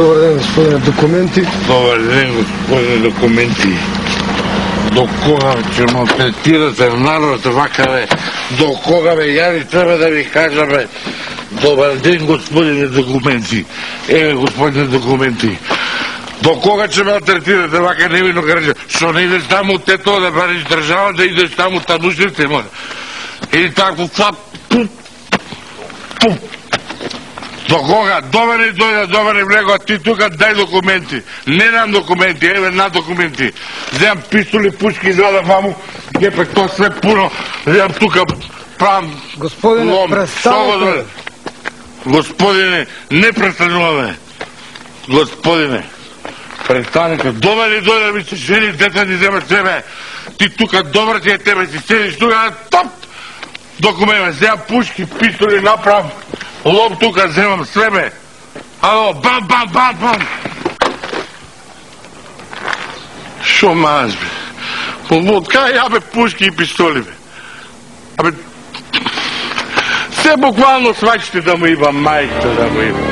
Добър ден, господине. Документи? Добър ден, господине. Документи. До кога ще малтретирате народа, вака бе? До кога бе? Я ли трябва да ви кажа бе? Добър ден, господине. Документи. Господине документи. До кога ще малтретирате вака невинно граждан? Що не идеш там от тето да бариш държава, да идеш там от танушите, моля? Или тако това... До кога? Дома не дойда, дома не влего, а ти тука дай документи. Не нам документи, еве на документи. Вземам пистоли, пушки, извадам ваму, гепек, то све пуно. Вземам тука, правам... Господине, престанете. Господине, не престануваме. Господине, престанете. Дома не дойда, ми се жени, деца ни вземат себе. Ти тука, добър ти е тебе, си седиш тука, топ! Документи, вземам пушки, пистоли, направам. Лоб тука вземам свебе. Ало, бам, бам, бам, бам. Шо маз, бе? Откъде я бе пушки и пистоли, бе? Абе, все буквално свачите да му има, майката да му има.